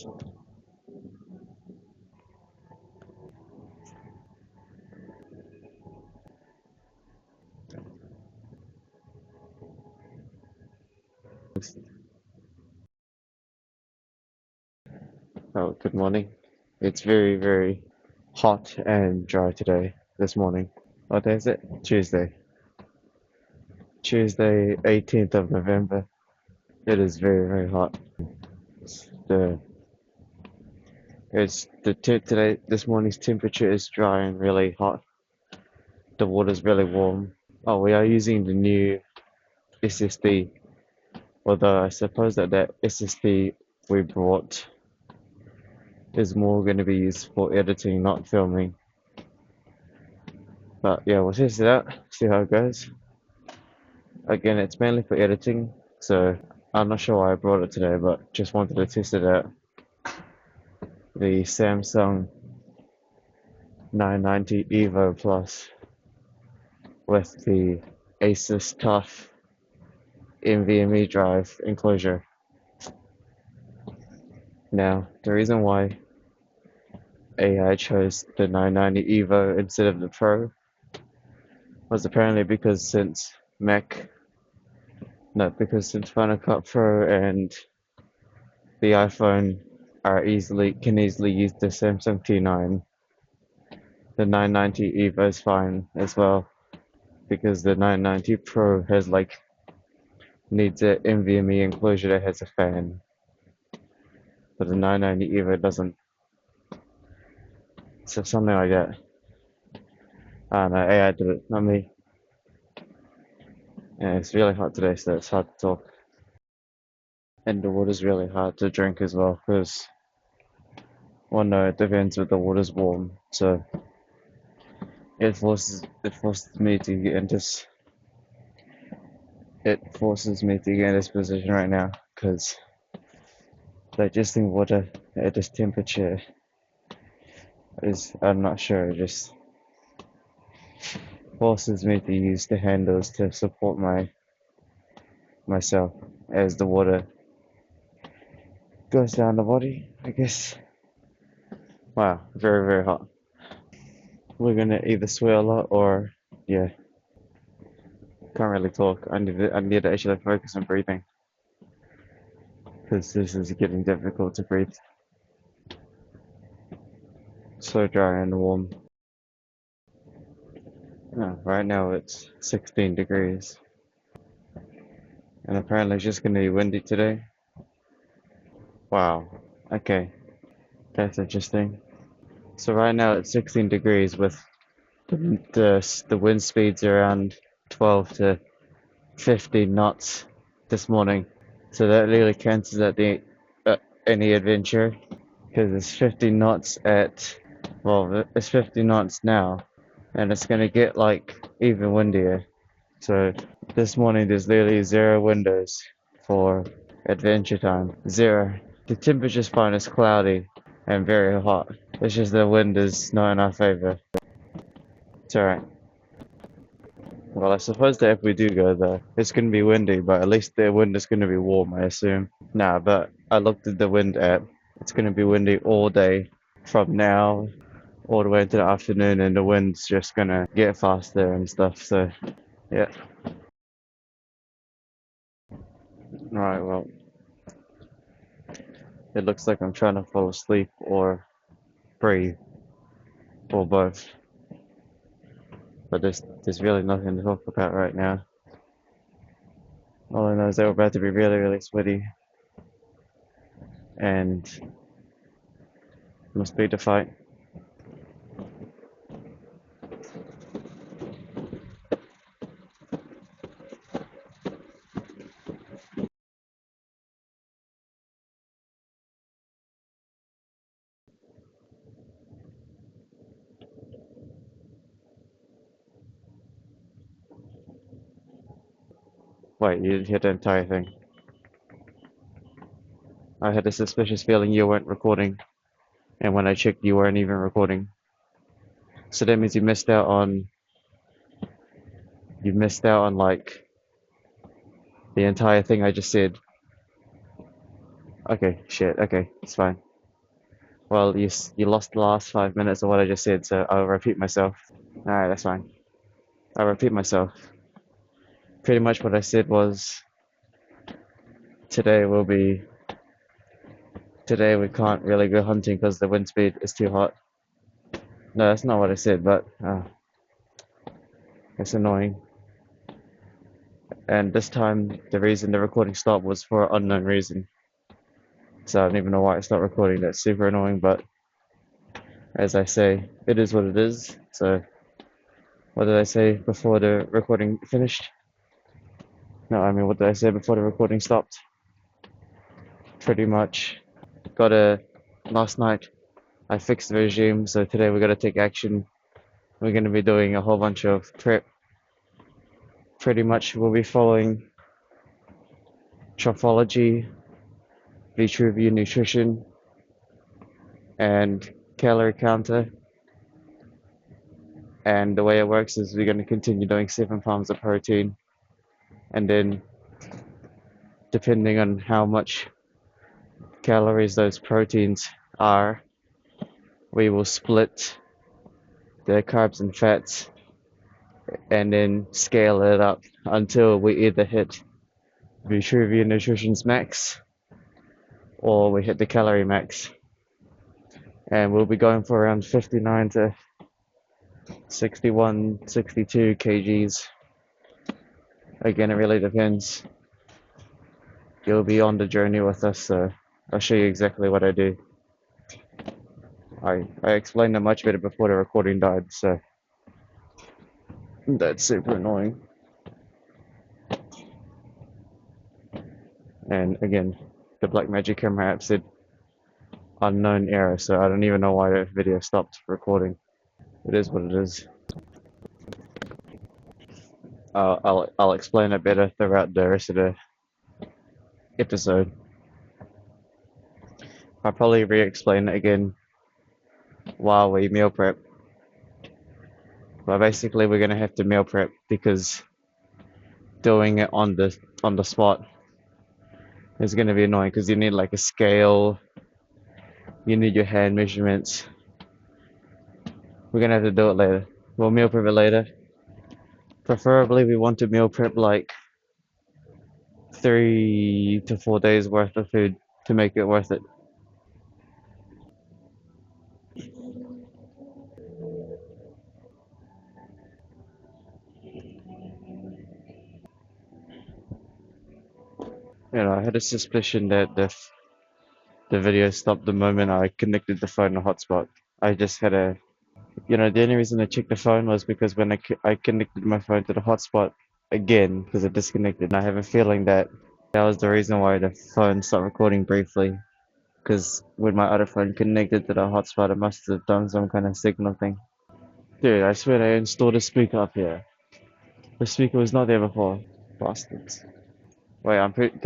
Oh, good morning. It's very, very hot and dry today, this morning. What day is it? Tuesday. Tuesday, 18th of November. It is very, very hot. The today this morning's temperature is dry and really hot. The water's really warm. Oh, we are using the new SSD. Although I suppose that SSD we brought is more going to be used for editing, not filming. But yeah, we'll test it out, see how it goes. Again, it's mainly for editing, so I'm not sure why I brought it today, but just wanted to test it out. The Samsung 990 Evo Plus with the Asus TUF NVMe drive enclosure. Now, the reason why AI chose the 990 Evo instead of the Pro was apparently because since Final Cut Pro and the iPhone can easily use the Samsung T9. The 990 Evo is fine as well because the 990 Pro needs an NVMe enclosure that has a fan, but the 990 Evo doesn't. So something like that. I don't know. AI did it, not me. And it's really hot today, so it's hard to talk. And the water's really hard to drink as well because, well, no, it depends if the water's warm. So it forces me to get in this it forces me to get in this position right now because digesting water at this temperature is, I'm not sure, it just forces me to use the handles to support myself as the water goes down the body, I guess. Wow, very, very hot. We're gonna either swear a lot or, yeah, can't really talk. I need to actually focus on breathing because this is getting difficult to breathe. So dry and warm. Right now it's 16 degrees, and apparently it's just gonna be windy today. Wow. Okay, that's interesting. So right now it's 16 degrees with the wind speeds around 12 to 15 knots this morning. So that really cancels out any adventure because it's 50 knots it's 50 knots now, and it's gonna get like even windier. So this morning there's literally zero windows for adventure time. Zero. The temperature's fine, it's cloudy and very hot. It's just the wind is not in our favor. It's alright. Well, I suppose that if we do go there, it's gonna be windy, but at least the wind is gonna be warm, I assume. Nah, but I looked at the wind app. It's gonna be windy all day from now all the way into the afternoon, and the wind's just gonna get faster and stuff. So, yeah. Alright, well, it looks like I'm trying to fall asleep or breathe, or both. But there's really nothing to talk about right now. All I know is that we're about to be really, really sweaty and must be to fight. Wait, you didn't hear the entire thing. I had a suspicious feeling you weren't recording, and when I checked, you weren't even recording. So that means you missed out on like the entire thing I just said. Okay, shit. Okay, it's fine. Well, you lost the last 5 minutes of what I just said, so I'll repeat myself. Alright, that's fine. I'll repeat myself. Pretty much what I said was today will be today we can't really go hunting because the wind speed is too hot. No, that's not what I said, but it's annoying. And this time the reason the recording stopped was for an unknown reason. So I don't even know why it's not recording. That's super annoying, but as I say, it is what it is. So what did I say before the recording finished? No, I mean what did I say before the recording stopped? Pretty much. Last night I fixed the regime, so today we gotta take action. We're gonna be doing a whole bunch of prep. Pretty much we'll be following Trophology, Vitruvian Nutrition, and Calorie Counter. And the way it works is we're going to continue doing 7 pounds of protein, and then depending on how much calories those proteins are, we will split the carbs and fats and then scale it up until we either hit Vitruvian Nutrition's max or we hit the calorie max. And we'll be going for around 59 to 61, 62 kgs. Again, it really depends. You'll be on the journey with us, so I'll show you exactly what I do. I explained it much better before the recording died, so that's super annoying. And again, the Blackmagic camera app said unknown error, so I don't even know why the video stopped recording. It is what it is. I'll explain it better throughout the rest of the episode. I'll probably re-explain it again while we meal prep. But basically, we're gonna have to meal prep because doing it on the spot is gonna be annoying because you need like a scale, you need your hand measurements. We're gonna have to do it later. We'll meal prep it later. Preferably, we want to meal prep like 3 to 4 days worth of food to make it worth it. I had a suspicion that the video stopped the moment I connected the phone to hotspot. I just had the only reason I checked the phone was because when I connected my phone to the hotspot again, because it disconnected, and I have a feeling that that was the reason why the phone stopped recording briefly. Because when my other phone connected to the hotspot, it must have done some kind of signal thing. Dude, I swear they installed a speaker up here. The speaker was not there before. Bastards. Wait, I'm pretty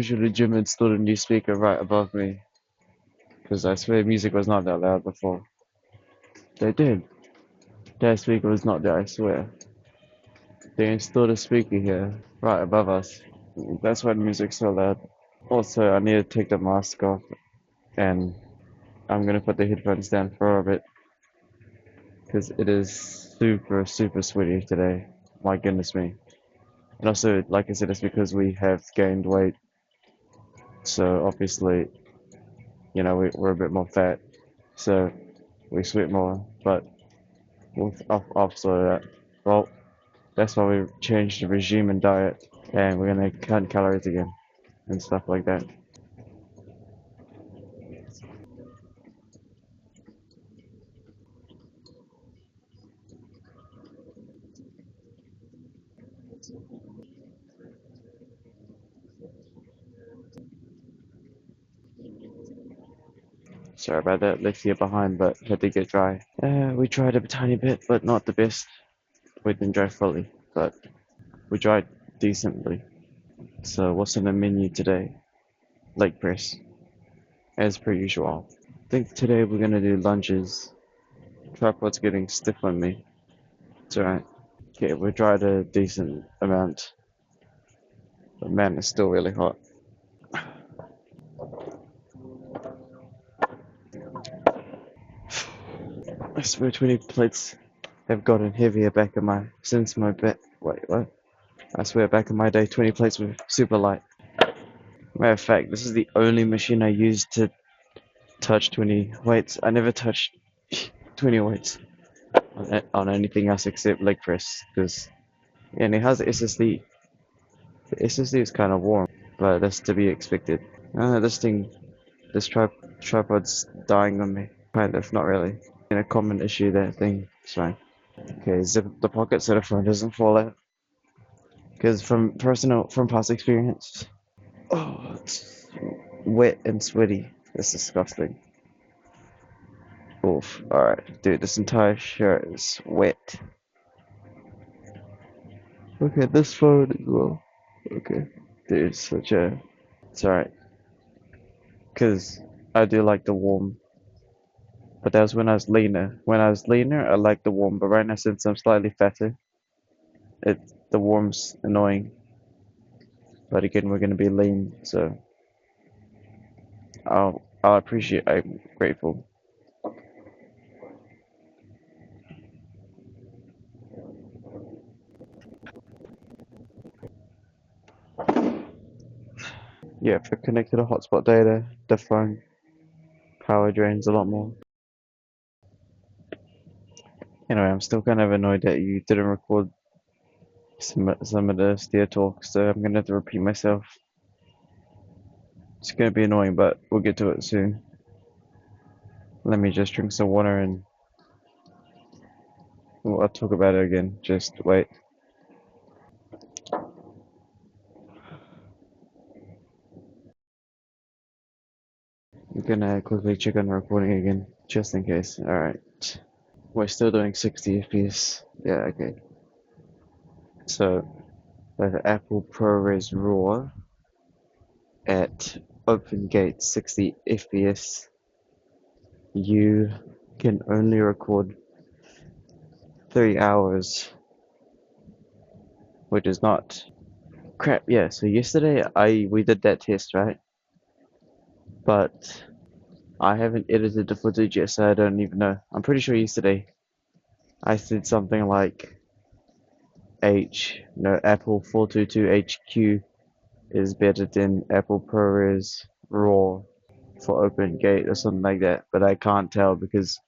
sure the gym installed a new speaker right above me. Because I swear music was not that loud before. They did. That speaker was not there, I swear. They installed a speaker here, right above us. That's why the music's so loud. Also, I need to take the mask off, and I'm gonna put the headphones down for a bit, because it is super, super sweaty today. My goodness me. And also, like I said, it's because we have gained weight, so obviously, we're a bit more fat, so we sweat more, but I'll sort that. Well, that's why we changed the regime and diet, and we're gonna cut calories again, and stuff like that. Sorry about that, left you behind, but had to get dry. We tried a tiny bit, but not the best. We didn't dry fully, but we dried decently. So what's on the menu today? Leg press, as per usual. I think today we're gonna do lunges. Tripod's getting stiff on me. It's alright. Okay, we dried a decent amount, but man, it's still really hot. swear 20 plates have gotten heavier back in my since my back. Wait, what? I swear back in my day, 20 plates were super light. Matter of fact, this is the only machine I used to touch 20 weights. I never touched 20 weights on anything else except leg press, because and it has SSD. The SSD is kind of warm, but that's to be expected. This tripod's dying on me. Kind of, not really. A common issue, that thing. It's fine. Okay, zip up the pocket so the phone doesn't fall out. Because from past experience, oh, it's wet and sweaty. That's disgusting. Oof. Alright, dude, this entire shirt is wet. Look at this phone as well. Okay. Dude, it's alright. Because I do like the warm. But that was when I was leaner. When I was leaner, I like the warm. But right now, since I'm slightly fatter, it the warm's annoying. But again, we're gonna be lean, so I'll appreciate. I'm grateful. Yeah, if you're connected to hotspot data, the phone power drains a lot more. Anyway, I'm still kind of annoyed that you didn't record some of the steer talk, so I'm gonna have to repeat myself. It's gonna be annoying, but we'll get to it soon. Let me just drink some water and I'll talk about it again. Just wait. I'm gonna quickly check on the recording again, just in case. Alright. We're still doing 60 FPS. Yeah, okay. So, the Apple ProRes RAW at open gate 60 FPS, you can only record 3 hours, which is not crap. Yeah, so yesterday we did that test, right? But I haven't edited the footage yet, so I don't even know. I'm pretty sure yesterday I said something like Apple 422HQ is better than Apple ProRes RAW for Open Gate or something like that, but I can't tell because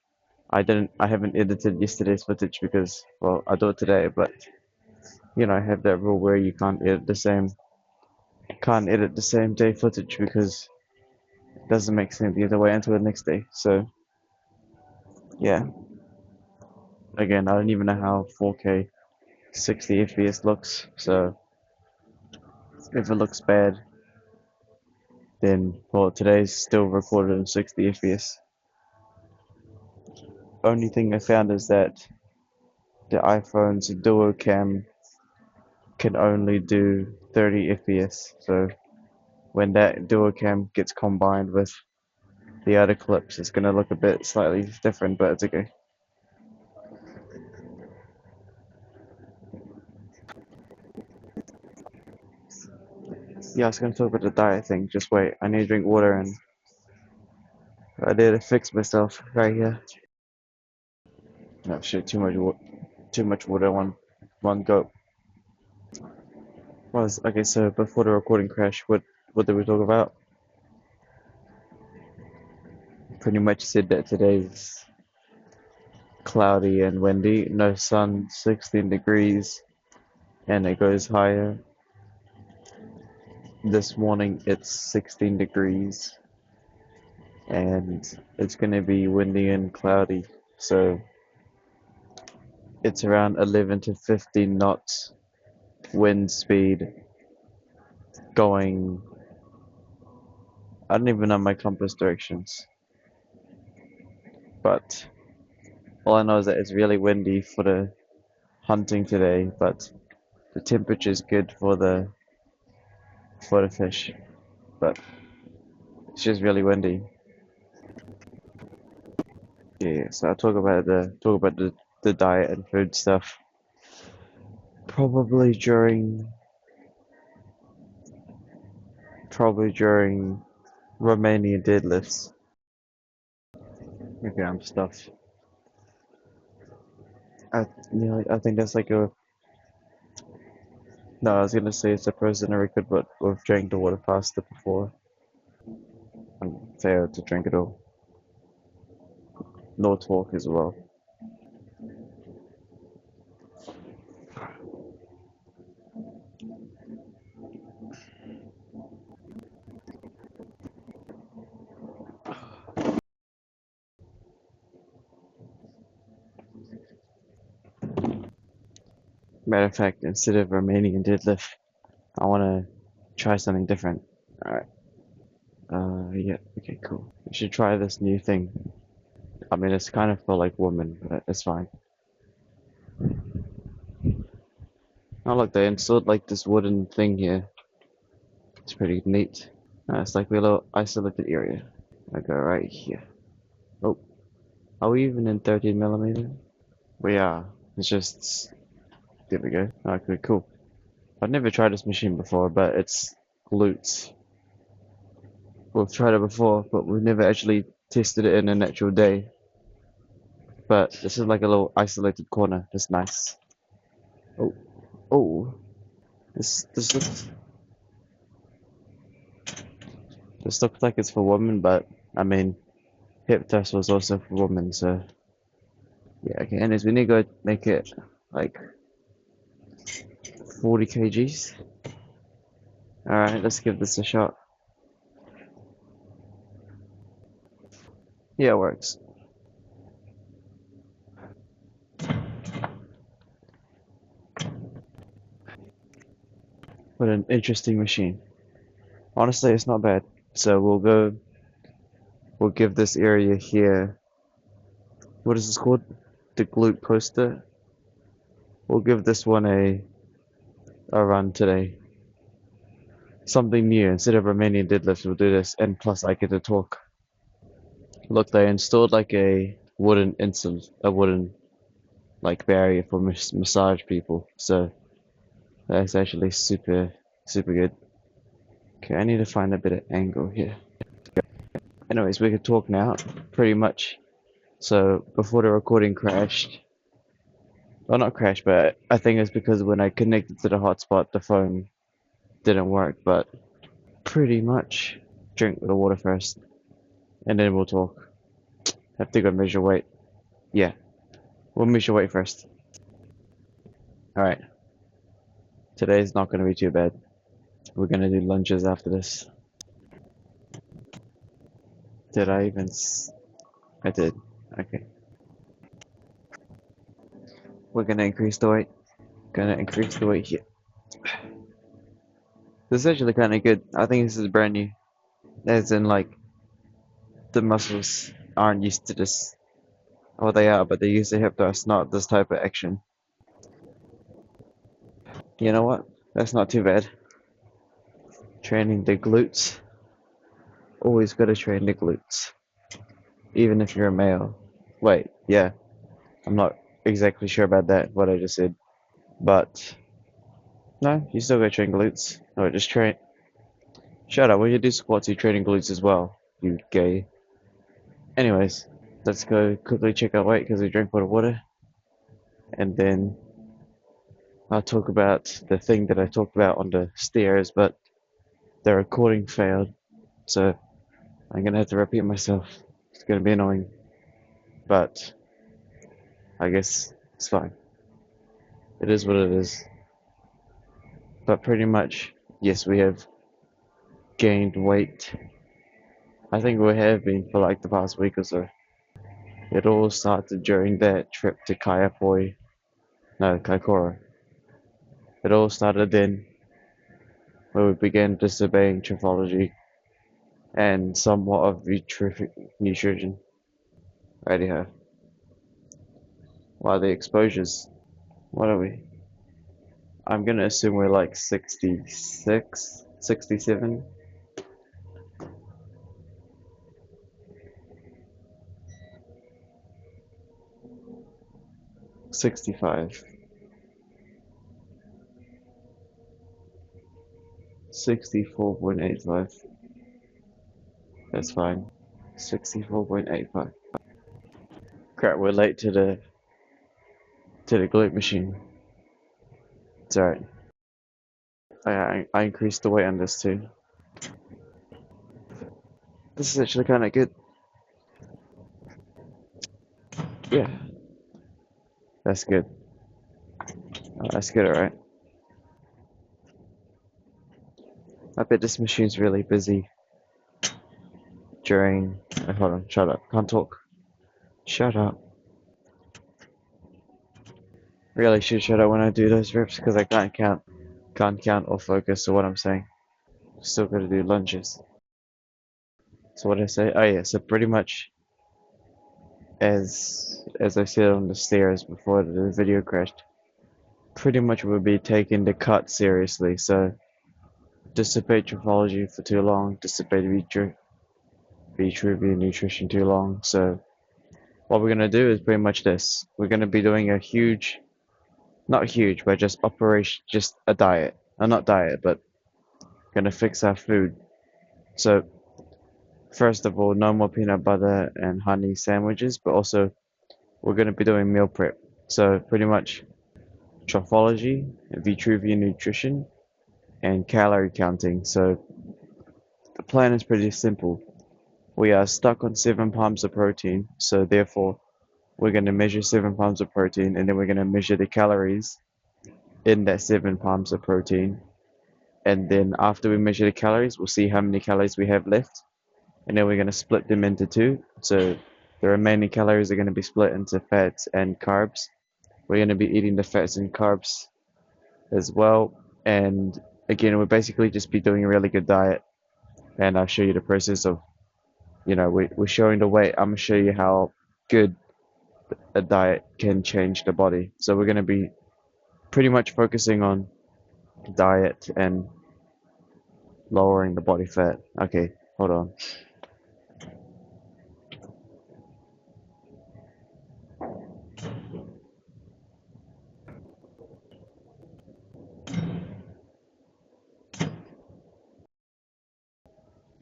I haven't edited yesterday's footage because, well, I do it today, but I have that rule where you can't edit the same day footage because it doesn't make sense either way until the next day. So yeah, again, I don't even know how 4K 60 FPS looks. So if it looks bad, then well, today's still recorded in 60 FPS. Only thing I found is that the iPhone's dual cam can only do 30 FPS. So when that dual cam gets combined with the other clips, it's gonna look a bit slightly different, but it's okay. Yeah, I was gonna talk about the diet thing. Just wait, I need to drink water, and I need to fix myself right here. Oh shit, too much water one go. Was okay. So before the recording crash, what did we talk about? Pretty much said that today's cloudy and windy, no sun, 16 degrees, and it goes higher. This morning it's 16 degrees, and it's gonna be windy and cloudy. So it's around 11 to 15 knots wind speed going. I don't even know my compass directions, but all I know is that it's really windy for the hunting today, but the temperature is good for the fish, but it's just really windy. Yeah, so I'll talk about the diet and food stuff probably during Romanian deadlifts. Okay, I'm stuffed. I think that's like a. No, I was gonna say it's a frozen record, but we've drank the water faster before and failed to drink it all. No talk as well. Matter of fact, instead of Romanian deadlift, I want to try something different. Alright. Yeah, okay, cool. We should try this new thing. I mean, it's kind of for like women, but it's fine. Oh, look, they installed like this wooden thing here. It's pretty neat. It's like a little isolated area. I go right here. Oh, are we even in 13 millimeter? We are. It's just. There we go. Okay, cool. I've never tried this machine before, but it's glutes. We've tried it before, but we've never actually tested it in an actual day. But this is like a little isolated corner. That's nice. Oh, oh. This looks like it's for women, but I mean, hip thrust was also for women, so yeah. Okay, anyways, we need to go make it like 40 kgs. All right, let's give this a shot. Yeah, it works. What an interesting machine. Honestly, it's not bad. So we'll give this area here, what is this called? The glute poster. We'll give this one a run today. Something new. Instead of Romanian deadlifts, we'll do this, and plus I get to talk. Look, they installed like a wooden like barrier for massage people. So that's actually super good. Okay, I need to find a bit of angle here. Anyways, we could talk now, pretty much. So before the recording crashed, well, not crashed, but I think it's because when I connected to the hotspot, the phone didn't work. But pretty much, drink the water first, and then we'll talk. Have to go measure weight. Yeah, we'll measure weight first. All right. Today's not gonna be too bad. We're gonna do lunges after this. Did I even? I did. Okay. We're gonna increase the weight. Gonna increase the weight here. This is actually kind of good. I think this is brand new. As in, like, the muscles aren't used to this. Well, they are, but they use the hip thrust, not this type of action. You know what? That's not too bad. Training the glutes. Always gotta train the glutes. Even if you're a male. Wait, yeah. I'm not exactly sure about that, what I just said. But, no, you still gotta train glutes. No, just train. Shut up, when you do squats, you're training glutes as well. You gay. Anyways, let's go quickly check our weight because we drank a lot of water. And then I'll talk about the thing that I talked about on the stairs, but the recording failed. So I'm gonna have to repeat myself. It's gonna be annoying. But I guess it's fine. It is what it is. But pretty much, yes, we have gained weight. I think we have been for like the past week or so. It all started during that trip to Kaiapoi, no, Kaikoura. It all started then, where we began disobeying triphology and somewhat of nutrition. Righty ho. Wow, the exposures. What are we? I'm gonna assume we're like 66, 67. 65. 64.85. That's fine. 64.85. Crap, we're late to to the glute machine. It's alright. I increased the weight on this too. This is actually kind of good. Yeah, that's good. That's good, alright. I bet this machine's really busy during. Hold on, shut up. Can't talk. Shut up. Really should shut up when I do those reps because I can't count or focus on what I'm saying. Still gotta do lunges. So what did I say? Oh yeah, so pretty much as I said on the stairs before the video crashed, pretty much we'll be taking the cut seriously. So dissipate Trofology for too long, dissipate Vitruvia Nutrition too long. So what we're gonna do is pretty much this. We're gonna be doing a huge, not huge, but just operation, just a diet. Not diet, but gonna fix our food. So first of all, no more peanut butter and honey sandwiches, but also we're gonna be doing meal prep. So pretty much Trofology, Vitruvia Nutrition, and calorie counting. So the plan is pretty simple. We are stuck on 7 palms of protein, so therefore we're going to measure 7 palms of protein and then we're going to measure the calories in that 7 palms of protein. And then after we measure the calories, we'll see how many calories we have left. And then we're going to split them into two. So the remaining calories are going to be split into fats and carbs. We're going to be eating the fats and carbs as well. And again, we'll basically just be doing a really good diet. And I'll show you the process of, we're showing the weight. I'm going to show you how good a diet can change the body. So we're going to be pretty much focusing on diet and lowering the body fat. Okay, hold on.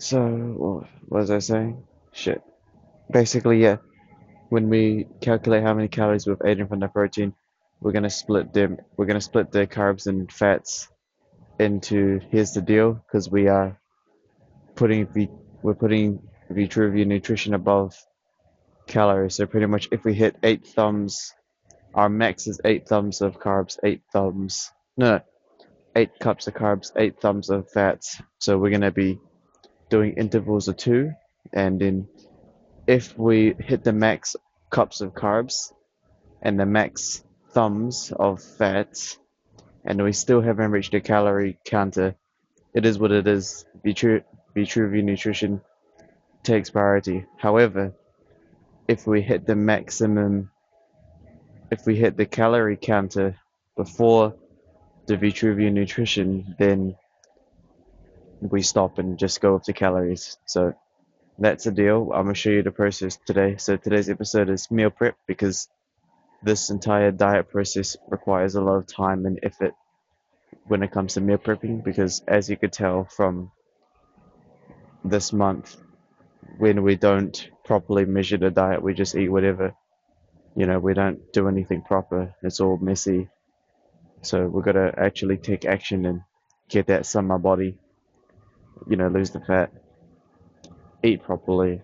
So, what was I saying? Shit. Basically, yeah, when we calculate how many calories we've eaten from the protein, we're gonna split the carbs and fats into, here's the deal, because we're putting Vitruvia Nutrition above calories. So pretty much if we hit 8 thumbs, our max is 8 thumbs of carbs, 8 thumbs, no, 8 cups of carbs, 8 thumbs of fats. So we're gonna be doing intervals of 2, and then if we hit the max cups of carbs and the max thumbs of fats, and we still haven't reached a calorie counter, it is what it is. Vitruvia Nutrition takes priority. However, if we hit the calorie counter before the Vitruvia Nutrition, then we stop and just go with the calories. So that's the deal. I'm gonna show you the process today. So today's episode is meal prep because this entire diet process requires a lot of time and effort when it comes to meal prepping, because as you could tell from this month, when we don't properly measure the diet, we just eat whatever. We don't do anything proper. It's all messy. So we've got to actually take action and get that summer body, lose the fat, eat properly,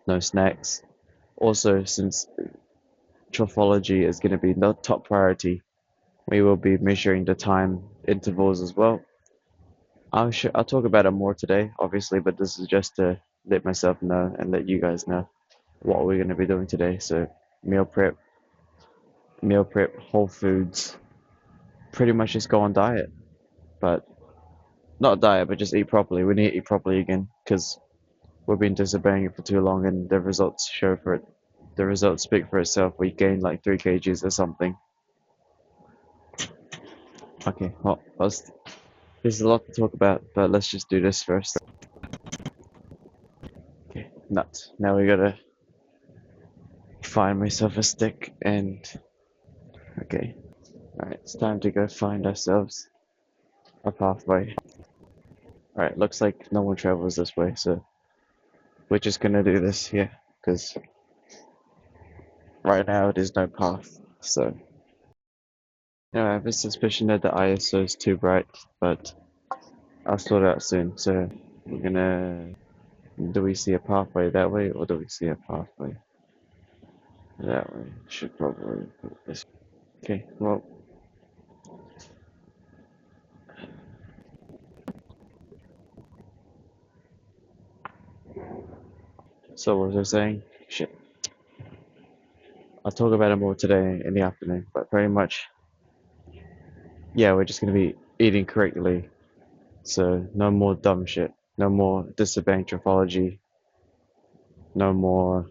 no snacks. Also, since Trofology is going to be the top priority, we will be measuring the time intervals as well. I'll talk about it more today, obviously, but this is just to let myself know and let you guys know what we're going to be doing today. So meal prep, whole foods, pretty much just go on diet, but not diet, but just eat properly. We need to eat properly again because we've been disobeying it for too long, and the results show for it. The results speak for itself. We gained like 3 kgs or something. Okay, well, there's a lot to talk about, but let's just do this first. Okay, nuts. Now we gotta find myself a stick and. Okay, alright, it's time to go find ourselves a pathway. Alright, looks like no one travels this way, so we're just gonna do this here, because right now there's no path, so I have a suspicion that the ISO is too bright, but I'll sort it out soon. So we're gonna. Do we see a pathway that way, or do we see a pathway that way? Should probably put this. Okay, well, so what was I saying? Shit. I'll talk about it more today in the afternoon, but pretty much, yeah, we're just gonna be eating correctly. So no more dumb shit. No more disobeying trophology. No more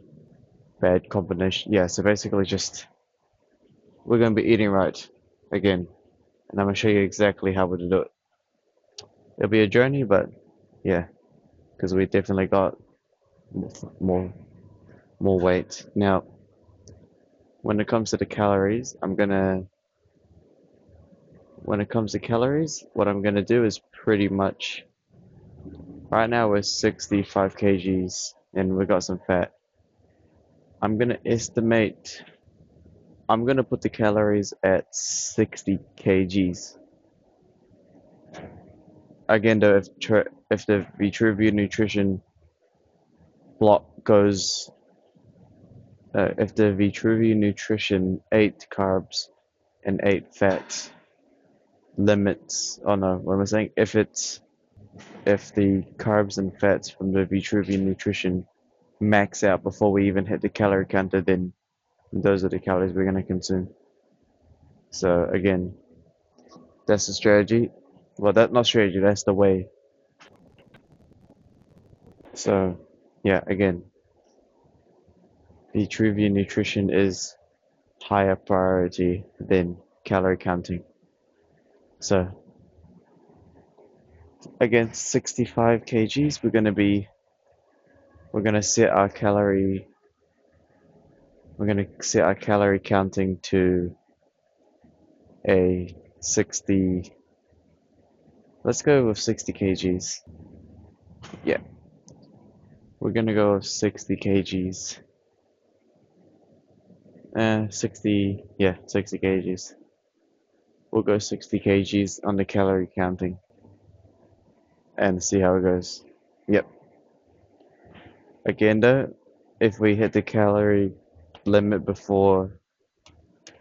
bad combination. Yeah, so basically just we're gonna be eating right again, and I'm gonna show you exactly how to do it. It'll be a journey, but yeah, because we definitely got more more weight. Now, when it comes to the calories, when it comes to calories, what I'm gonna do is pretty much right now we're 65 kgs and we got some fat. I'm gonna estimate. I'm gonna put the calories at 60 kgs. Again, though, if the Vitruvia nutrition block goes, if the Vitruvia nutrition 8 carbs and 8 fats limits, oh no, what am I saying? If the carbs and fats from the Vitruvia nutrition max out before we even hit the calorie counter, then those are the calories we're gonna consume. So again, that's the strategy. Well, that's not strategy. That's the way. So yeah, again, Vitruvia nutrition is higher priority than calorie counting. So against 65 kgs, we're gonna set our calorie counting to a 60. Let's go with 60 kgs. Yeah, we're gonna go with 60 kgs. 60. Yeah, 60 kgs. We'll go 60 kgs on the calorie counting and see how it goes. Yep. Again, though, if we hit the calorie limit before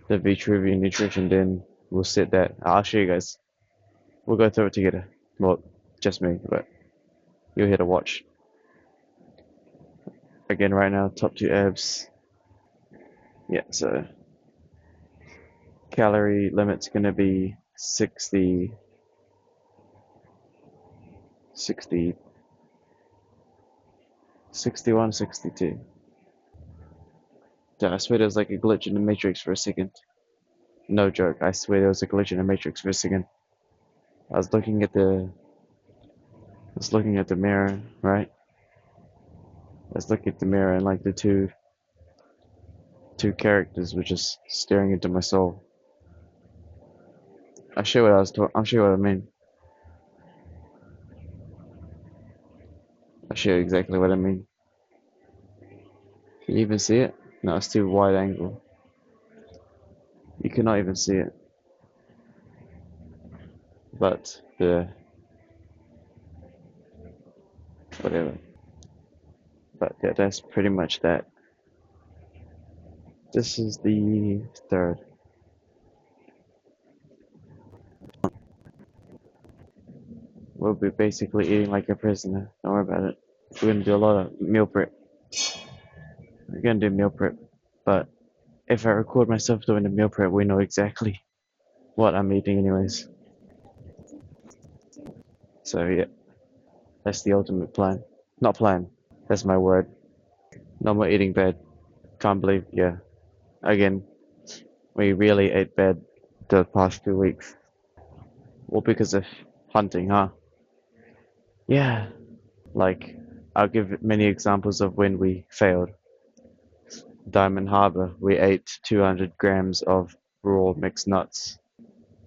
the Vitruvia nutrition, then we'll set that. I'll show you guys. We'll go through it together. Well, just me, but you'll hit a watch. Again, right now, top 2 abs. Yeah, so calorie limit's gonna be 60, 60, 61, 62. Dude, I swear there was like a glitch in the matrix for a second. No joke, I swear there was a glitch in the matrix for a second. I was looking at the mirror, right? I was looking at the mirror and like the two characters were just staring into my soul. I'll show you what I was talking. I'll show you what I mean. I'll show you exactly what I mean. Can you even see it? No, it's too wide angle. You cannot even see it. But the whatever. But yeah, that's pretty much that. This is the third. We'll be basically eating like a prisoner. Don't worry about it. We're gonna do a lot of meal prep. We're gonna do meal prep. But if I record myself doing the meal prep, we know exactly what I'm eating anyways. So yeah, that's the ultimate plan. Not plan. That's my word. No more eating bad. Can't believe, yeah. Again, we really ate bad the past 2 weeks. All because of hunting, huh? Yeah. Like, I'll give many examples of when we failed. Diamond Harbor, we ate 200 grams of raw mixed nuts.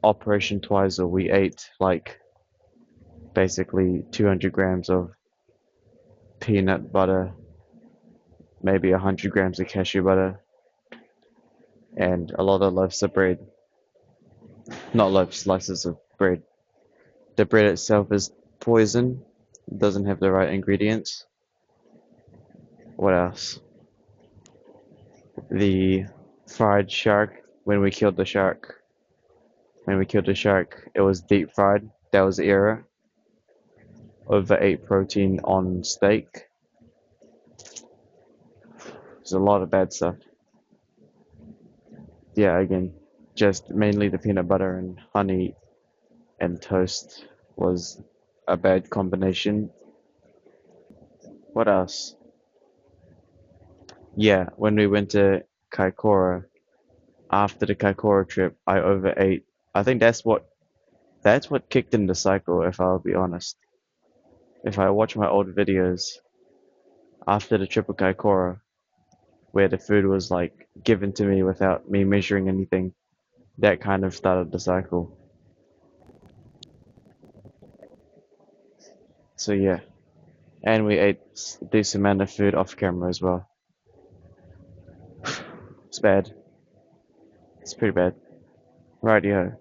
Operation Twizel, we ate like basically 200 grams of peanut butter, maybe 100 grams of cashew butter, and a lot of loaves of bread. Not loaf, slices of bread. The bread itself is poison. It doesn't have the right ingredients. What else? The fried shark. When we killed the shark. When we killed the shark, it was deep fried. That was error. Overate protein on steak. There's a lot of bad stuff. Yeah, again, just mainly the peanut butter and honey and toast was a bad combination. What else? Yeah, when we went to Kaikoura, after the Kaikoura trip, I overate. I think that's what kicked in the cycle, if I'll be honest. If I watch my old videos after the trip of Kaikoura, where the food was like given to me without me measuring anything, that kind of started the cycle. So yeah, and we ate a decent amount of food off camera as well. It's bad. It's pretty bad. Rightio.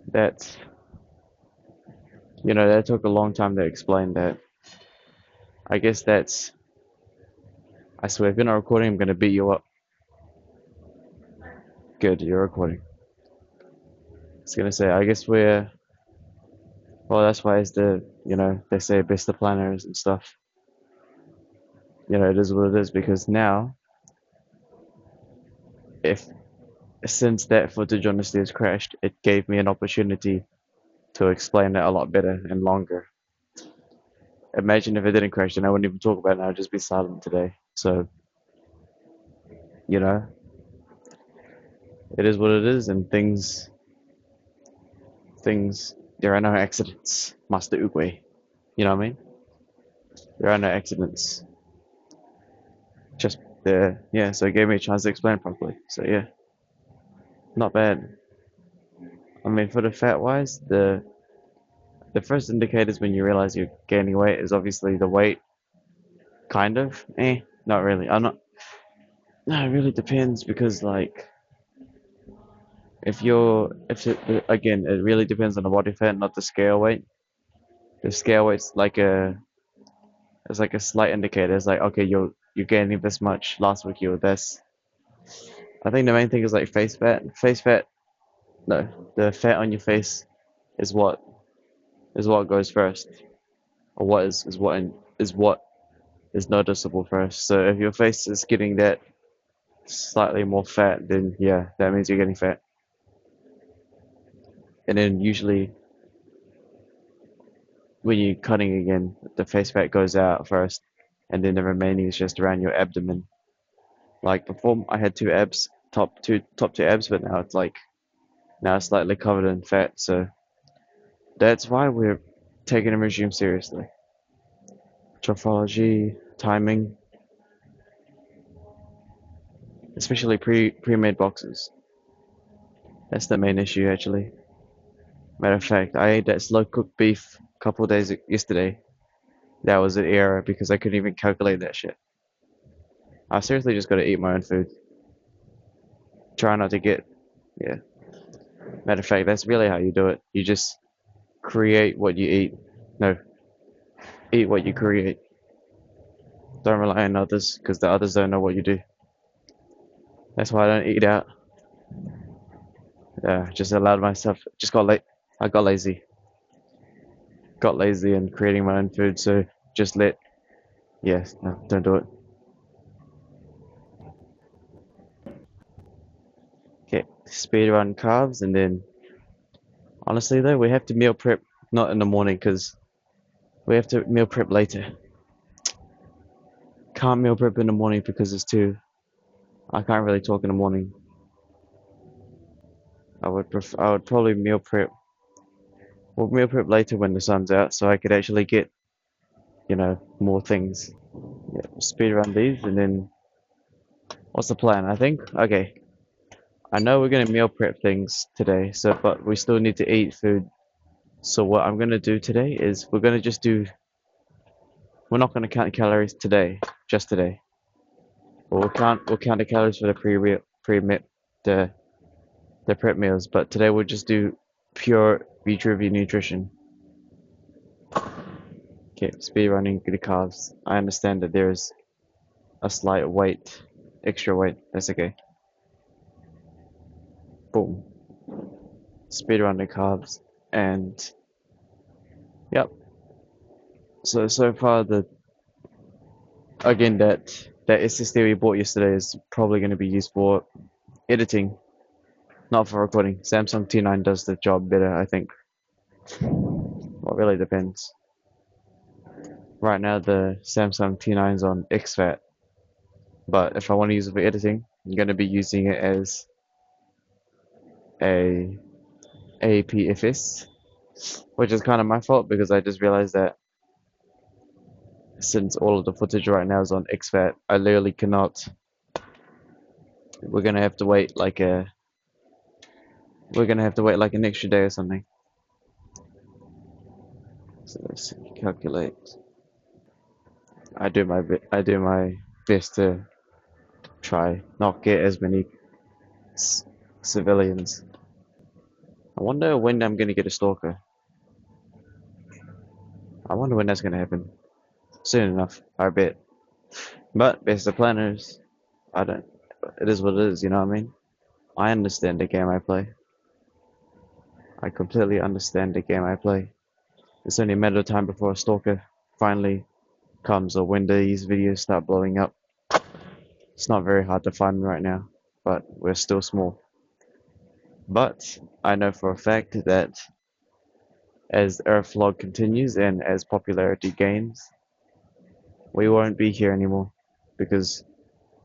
That's that took a long time to explain that. I guess that's. I swear, if you're not recording, I'm gonna beat you up. Good, you're recording. I was gonna say, I guess we're. Well, that's why it's they say best of planners and stuff. It is what it is because now, if since that footage honestly has crashed, it gave me an opportunity to explain it a lot better and longer. Imagine if it didn't crash, then I wouldn't even talk about it. I'd just be silent today. So, you know, it is what it is, and things. There are no accidents, Master Oogway. You know what I mean? There are no accidents. Just there, yeah. So it gave me a chance to explain properly. So yeah, not bad. I mean, for the fat wise, the first indicators when you realize you're gaining weight is obviously the weight. Kind of, not really. I'm not. No, it really depends because like if again, it really depends on the body fat, not the scale weight. The scale weight's like a slight indicator. It's like okay, you're gaining this much. Last week you were this. I think the main thing is like face fat. Face fat, no, the fat on your face is what goes first, or what is noticeable first. So if your face is getting that slightly more fat, then yeah, that means you're getting fat. And then usually when you're cutting again, the face fat goes out first, and then the remaining is just around your abdomen. Like before, I had two abs, top two abs, but now it's slightly covered in fat. So that's why we're taking a regime seriously. Trophology, timing, especially pre-made boxes. That's the main issue actually. Matter of fact, I ate that slow cooked beef a couple of days yesterday. That was an error because I couldn't even calculate that shit. I seriously just gotta eat my own food. Try not to get, yeah. Matter of fact, that's really how you do it. You just create what you eat. No, eat what you create. Don't rely on others because the others don't know what you do. That's why I don't eat out. Just allowed myself. I got lazy. Got lazy in creating my own food. So just let. Yes, no, don't do it. Okay, speed run carbs and then. Honestly though, we have to meal prep not in the morning because we have to meal prep later. Can't meal prep in the morning because I can't really talk in the morning. I would probably meal prep. Well, meal prep later when the sun's out, so I could actually get more things. Yeah, speed run these, and then what's the plan? I think okay. I know we're gonna meal prep things today, but we still need to eat food. So what I'm gonna do today is we're gonna just do. We're not gonna count calories today, just today. But we'll count the calories for the pre-meal the the prep meals, but today we'll just do pure Vitruvian nutrition. Okay, speed running the carbs. I understand that there's a slight weight, extra weight. That's okay. Boom. Speed run the carbs, and yep. So far that SSD we bought yesterday is probably going to be used for editing, not for recording. Samsung T9 does the job better, I think. Well, it really depends. Right now the Samsung T9 is on exFAT, but if I want to use it for editing, I'm going to be using it as a APFS, which is kind of my fault because I just realized that since all of the footage right now is on exFAT, I literally cannot. We're gonna have to wait like a. We're gonna have to wait like an extra day or something. So let's calculate. I do my best to try not get as many civilians. I wonder when I'm gonna get a stalker. I wonder when that's gonna happen. Soon enough, I bet. But best of planners, I don't. It is what it is. You know what I mean? I understand the game I play. I completely understand the game I play. It's only a matter of time before a stalker finally comes or when these videos start blowing up. It's not very hard to find right now, but we're still small. But I know for a fact that as Earthlog continues and as popularity gains, we won't be here anymore because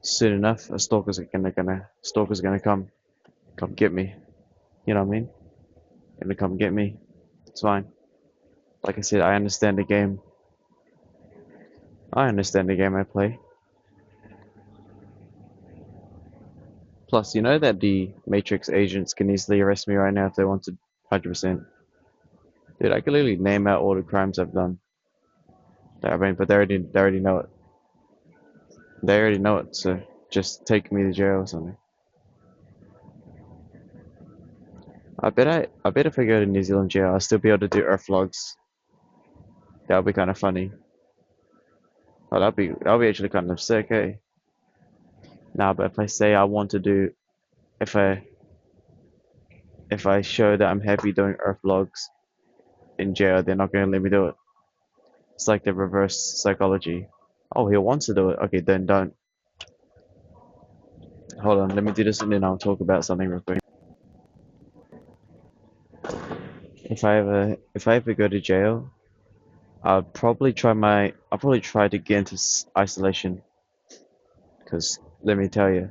soon enough a stalker's gonna come get me. You know what I mean? Gonna come get me. It's fine. Like I said, I understand the game. I understand the game I play. Plus, you know that the Matrix agents can easily arrest me right now if they wanted 100%. Dude, I could literally name out all the crimes I've done. I mean, but they already know it. They already know it, so just take me to jail or something. I bet if I go to New Zealand jail, I'll still be able to do earth logs. That'll be kind of funny. Oh, that'll be actually kind of sick, eh? Nah, but if I say I want to do, if I if I show that I'm happy doing earth logs in jail, they're not gonna let me do it. It's like the reverse psychology. Oh, he wants to do it. Okay, then don't. Hold on, let me do this and then I'll talk about something real quick. If I ever go to jail, I'll probably try to get into isolation. Cause let me tell you,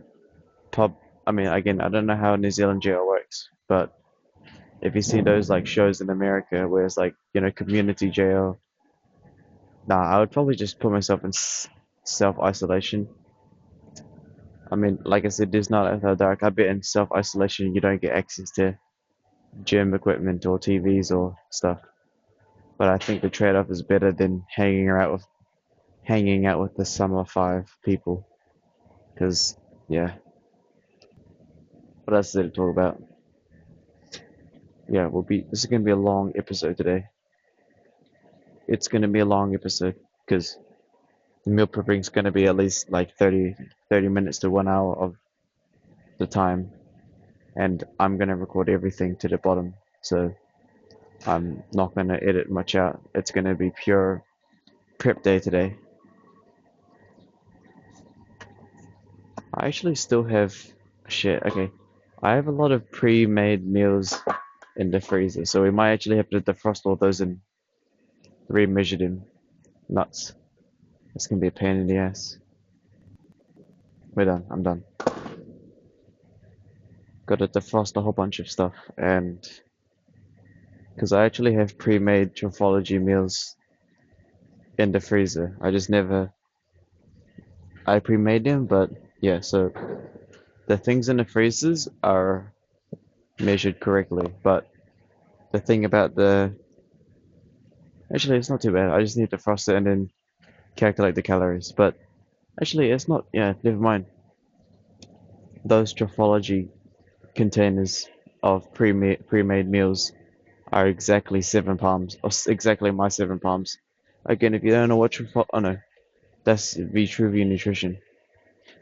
I mean, again, I don't know how New Zealand jail works, but if you see those like shows in America where it's like, you know, community jail, nah, I would probably just put myself in self-isolation. I mean, like I said, there's not that dark. I bet in self-isolation you don't get access to gym equipment or TVs or stuff. But I think the trade-off is better than hanging out with the Summer Five people. Cause yeah, what else is there to talk about? Yeah, this is gonna be a long episode today. It's gonna be a long episode because the meal prepping is gonna be at least like 30 minutes to 1 hour of the time, and I'm gonna record everything to the bottom. So I'm not gonna edit much out. It's gonna be pure prep day today. I actually still have shit. Okay, I have a lot of pre-made meals in the freezer, so we might actually have to defrost all those and remeasure them. Nuts. It's gonna be a pain in the ass. We're done. I'm done. Gotta defrost a whole bunch of stuff, and because I actually have pre-made Trofology meals in the freezer. I pre-made them, but yeah, so the things in the freezers are measured correctly, but the thing about actually it's not too bad. I just need to frost it and then calculate the calories, but actually it's not, yeah, never mind. Those Trofology containers of pre-made meals are exactly 7 palms, or exactly my 7 palms. Again, if you don't know what oh no, that's Vitruvia Nutrition.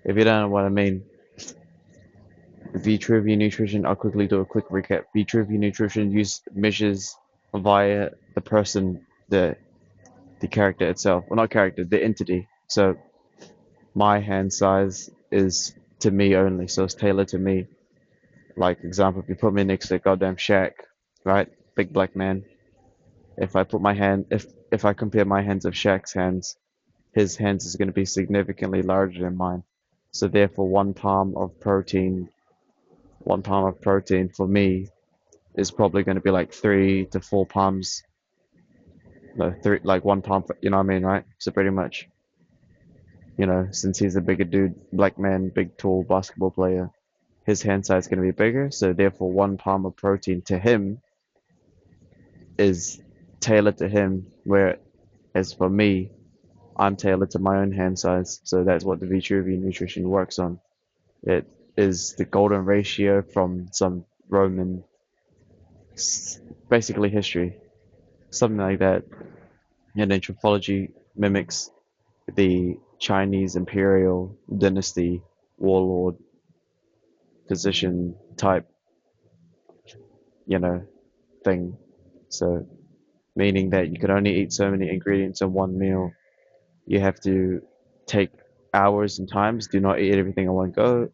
If you don't know what I mean, Vitruvia Nutrition, I'll quickly do a quick recap. Vitruvia Nutrition measures via the person, the character itself, well not character, the entity. So my hand size is to me only, so it's tailored to me. Like example, if you put me next to a goddamn Shaq, right, big black man. If I put my hand, if I compare my hands of Shaq's hands, his hands is going to be significantly larger than mine. So therefore, 1 palm of protein for me is probably going to be like 3 to 4 palms. No, three, like 1 palm. You know what I mean, right? So pretty much, since he's a bigger dude, black man, big tall basketball player, his hand size is going to be bigger. So therefore, 1 palm of protein to him is tailored to him. Whereas for me, I'm tailored to my own hand size. So that's what the Vitruvian Nutrition works on. It is the golden ratio from some Roman, basically history, something like that. And then Anthropology mimics the Chinese imperial dynasty warlord position type, thing. So, meaning that you can only eat so many ingredients in one meal. You have to take hours and times, do not eat everything in one go.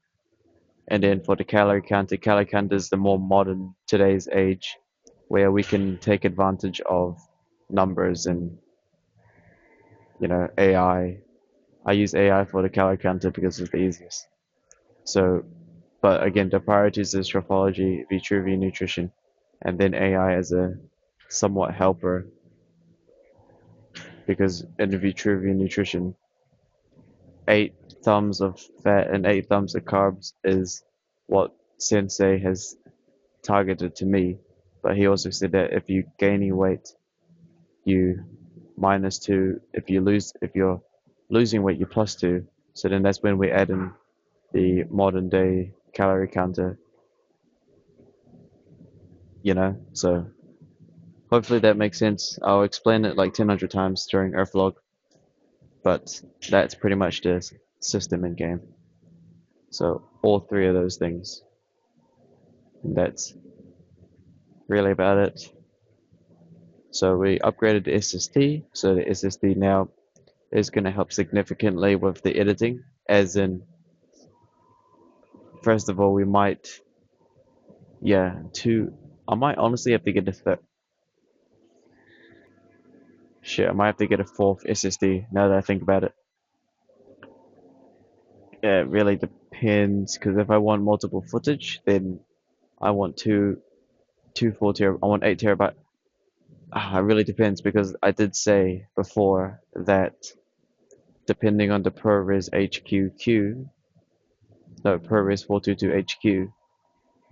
And then for the calorie counter is the more modern today's age where we can take advantage of numbers and AI. I use AI for the calorie counter because it's the easiest. So, but again, the priorities is Trofology, Vitruvian Nutrition, and then AI as a somewhat helper because in the Vitruvian Nutrition, 8 thumbs of fat and 8 thumbs of carbs is what Sensei has targeted to me. But he also said that if you gaining weight, you -2. If you're losing weight, you +2. So then that's when we add in the modern day calorie counter. So hopefully that makes sense. I'll explain it like 1000 times during Earthlog, but that's pretty much the system in game. So all 3 of those things. And that's really about it. So we upgraded the SSD, so the SSD now is going to help significantly with the editing, as in, first of all, we might, I might honestly have to get a I might have to get a 4th SSD now that I think about it. Yeah, it really depends, because if I want multiple footage, then I want two 8 terabyte. It really depends, because I did say before that depending on the ProRes HQQ, no, ProRes 422 HQ,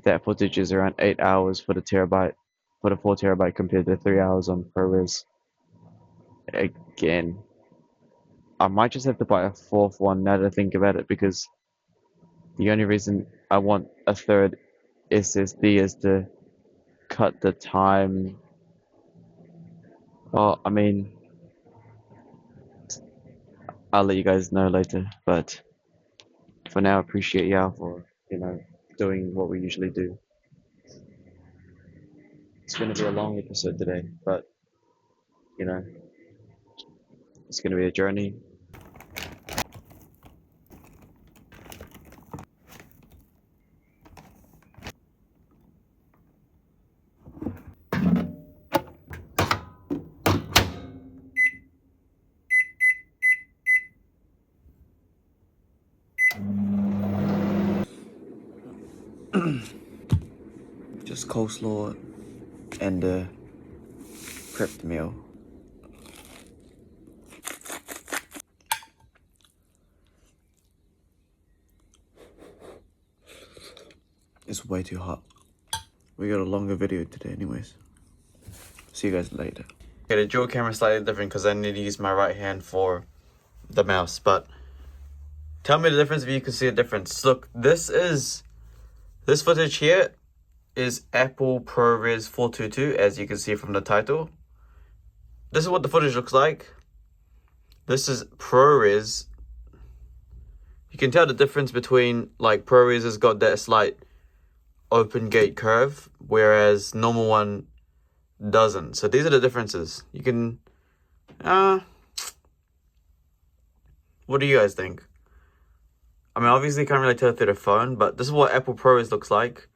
that footage is around 8 hours for the 4 terabyte compared to 3 hours on ProRes. Again, I might just have to buy a 4th one now that I think about it, because the only reason I want a 3rd SSD is to cut the time. Well, I mean, I'll let you guys know later, but for now, I appreciate y'all for, doing what we usually do. It's going to be a long episode today, but, it's going to be a journey. Just coleslaw and a prepped meal. It's way too hot. We got a longer video today anyways. See you guys later. Okay, the dual camera is slightly different because I need to use my right hand for the mouse, but tell me the difference if you can see a difference. Look, this footage here is Apple ProRes 422, as you can see from the title. This is what the footage looks like. This is ProRes. You can tell the difference between, like, ProRes has got that slight open gate curve, whereas normal one doesn't. So these are the differences. You can, what do you guys think? I mean, obviously you can't really tell through the phone, but this is what Apple ProRes looks like.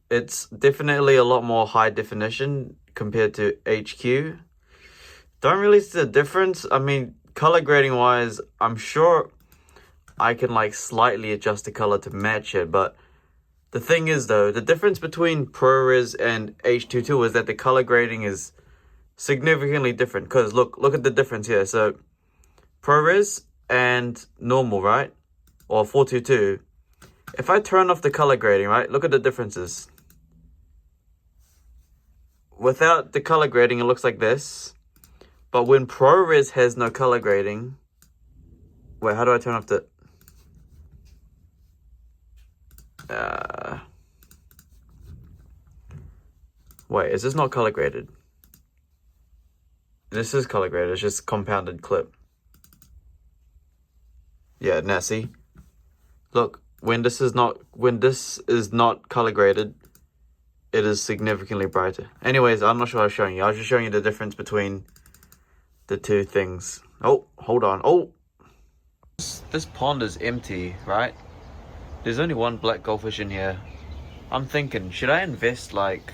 It's definitely a lot more high definition compared to HQ. Don't really see the difference. I mean, color grading wise, I'm sure I can like slightly adjust the color to match it, but the thing is though, the difference between ProRes and H22 is that the color grading is significantly different. Because look at the difference here. So ProRes and normal, right? Or 422. If I turn off the color grading, right? Look at the differences. Without the color grading, it looks like this. But when ProRes has no color grading... Wait, how do I turn off the... Wait, is this not color graded? This is color graded, it's just compounded clip. Yeah, now see? Look, when this is not color graded, it is significantly brighter. Anyways, I'm not sure what I was showing you. I was just showing you the difference between the two things. Oh, hold on. Oh! This pond is empty, right? There's only one black goldfish in here. I'm thinking, should I invest like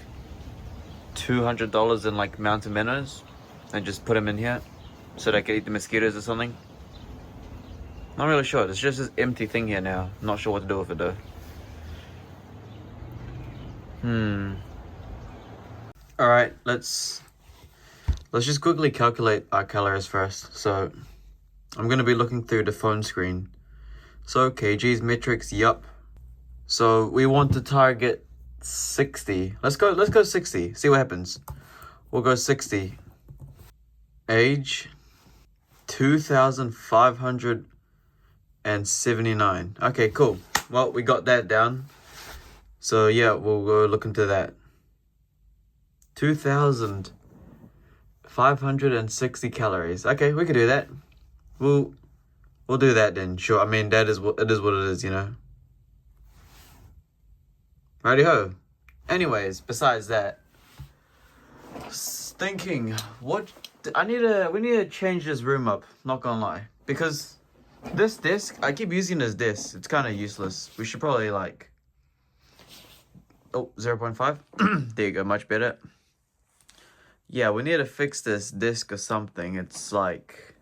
$200 in like mountain minnows and just put them in here so that I can eat the mosquitoes or something? Not really sure. It's just this empty thing here now. Not sure what to do with it though. Alright, let's just quickly calculate our colors first. So I'm gonna be looking through the phone screen. So kgs, metrics, yup. So we want to target 60. Let's go 60. See what happens. We'll go 60. Age 2,579. Okay, cool. Well, we got that down. So yeah, we'll go look into that. 2,560 calories. Okay, we could do that. We'll do that then. Sure. I mean, it is what it is, you know. Righty ho. Anyways, besides that, thinking what we need to change this room up. Not gonna lie, because this disc I keep using this disc. It's kind of useless. We should probably like 0.5. There you go. Much better. Yeah, we need to fix this disc or something. It's like,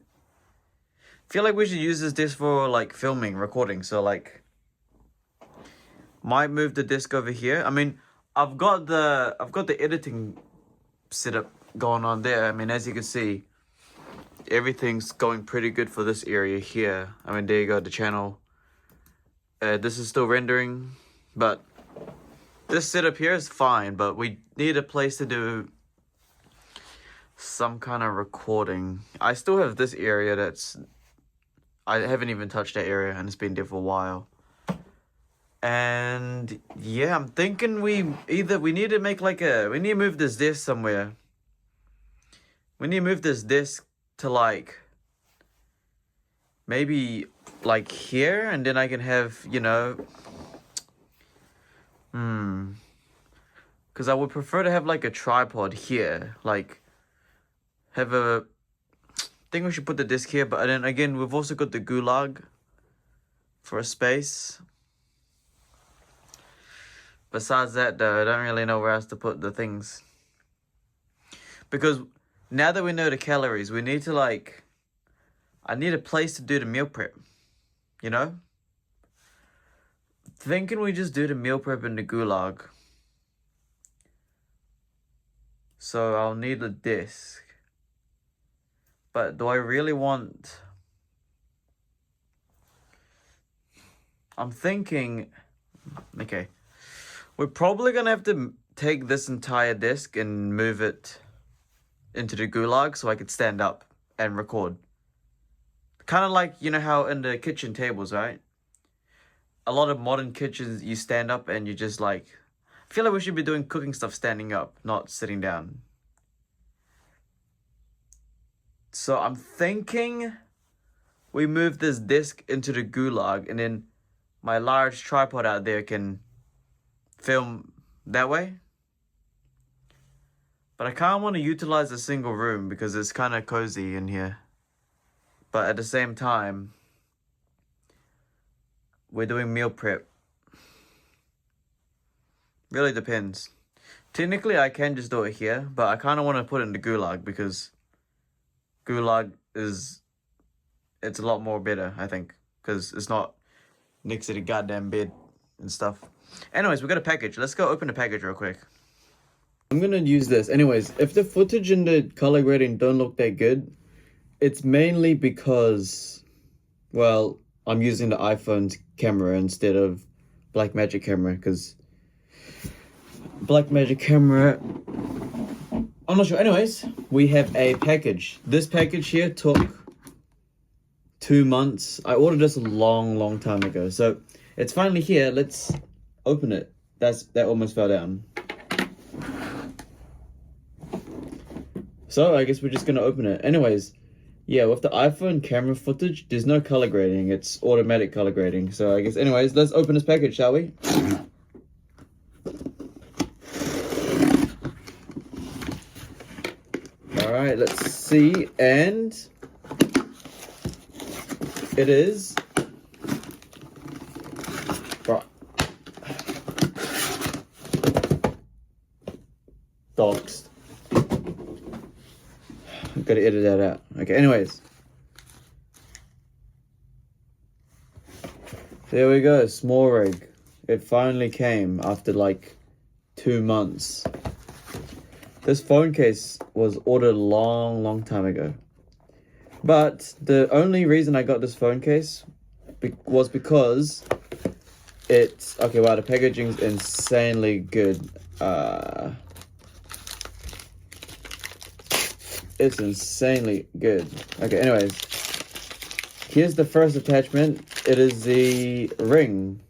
I feel like we should use this disc for like filming, recording. So like, might move the disc over here. I mean, I've got the editing setup going on there. I mean, as you can see, everything's going pretty good for this area here. I mean, there you go, the channel. This is still rendering, but this setup here is fine. But we need a place to do some kind of recording. I still have this area I haven't even touched that area, and it's been there for a while. And yeah, I'm thinking we need to move this disc somewhere. We need to move this disc to like maybe like here, and then I can have, you know, because I would prefer to have like a tripod here, like have a, I think we should put the disc here, but then again, we've also got the gulag for a space. Besides that though, I don't really know where else to put the things. Because now that we know the calories, we need to like, I need a place to do the meal prep, you know? Thinking we just do the meal prep in the gulag. So I'll need a disc. But do I really want... I'm thinking... Okay. We're probably gonna have to take this entire disc and move it into the gulag so I could stand up and record. Kind of like, you know how in the kitchen tables, right? A lot of modern kitchens, you stand up and you just like... I feel like we should be doing cooking stuff standing up, not sitting down. So I'm thinking we move this disc into the gulag, and then my large tripod out there can film that way. But I kind of want to utilize a single room because it's kind of cozy in here. But at the same time, we're doing meal prep. Really depends. Technically, I can just do it here, but I kind of want to put it in the gulag because gulag it's a lot more better, I think, because it's not next to the goddamn bed and stuff. Anyways, we got a package. Let's go open the package real quick. I'm gonna use this. Anyways, if the footage and the color grading don't look that good, it's mainly because, well, I'm using the iPhone's camera instead of Blackmagic camera, because Blackmagic camera, I'm not sure. Anyways, we have a package. This package here took 2 months. I ordered this a long time ago, so it's finally here. Let's open it. That almost fell down. So I guess we're just gonna open it. Anyways, yeah, with the iPhone camera footage, there's no color grading. It's automatic color grading. So I guess, anyways, let's open this package, shall we? All right, let's see. And it is doxed. Gotta edit that out. Okay, anyways. There we go, small rig. It finally came after like 2 months. This phone case was ordered a long time ago. But the only reason I got this phone case was because it's... Okay, wow, the packaging's insanely good. It's insanely good. Okay, anyways. Here's the first attachment. It is the ring.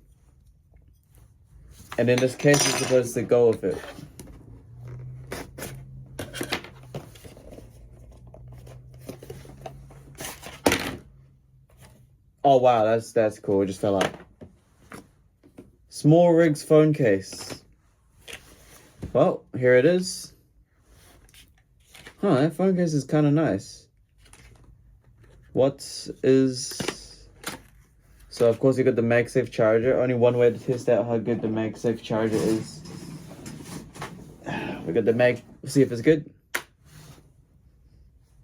And then this case is supposed to go with it. Oh wow, that's cool. It just fell out. Small Rig's phone case. Well, here it is. Huh, that phone case is kind of nice. So of course you got the MagSafe charger. Only one way to test out how good the MagSafe charger is. We got the see if it's good.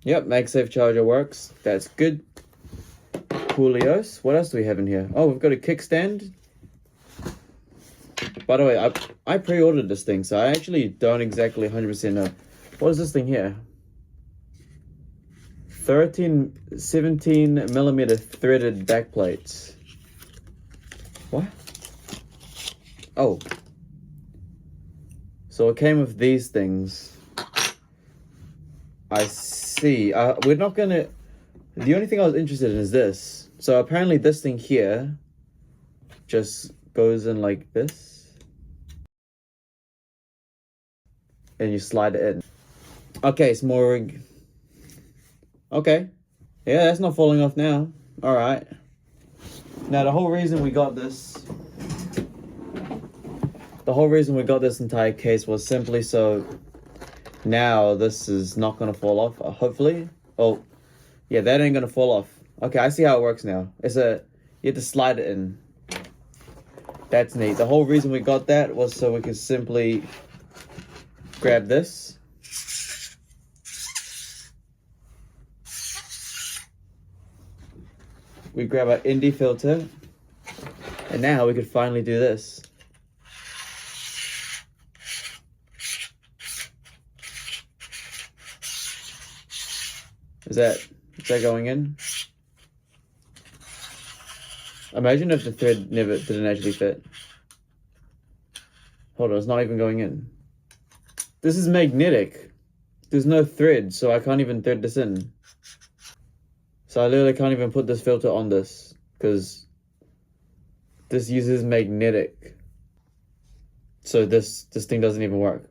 Yep, MagSafe charger works. That's good. Coolios. What else do we have in here? Oh, we've got a kickstand. By the way, I pre-ordered this thing, so I actually don't exactly 100% know. What is this thing here? 17mm threaded back plates. What? Oh. So it came with these things. I see. We're not gonna... The only thing I was interested in is this. So apparently this thing here just goes in like this. And you slide it in. Okay, small rig. Okay. Yeah, that's not falling off now. Alright. Now the whole reason we got this entire case was simply so now this is not gonna fall off, hopefully. Oh, yeah, that ain't gonna fall off. Okay, I see how it works now. You have to slide it in. That's neat. The whole reason we got that was so we could simply grab this. We grab our ND filter, and now we could finally do this. Is that going in? Imagine if the thread didn't actually fit. Hold on, it's not even going in. This is magnetic. There's no thread, so I can't even thread this in. So I literally can't even put this filter on this, because this uses magnetic. So this thing doesn't even work.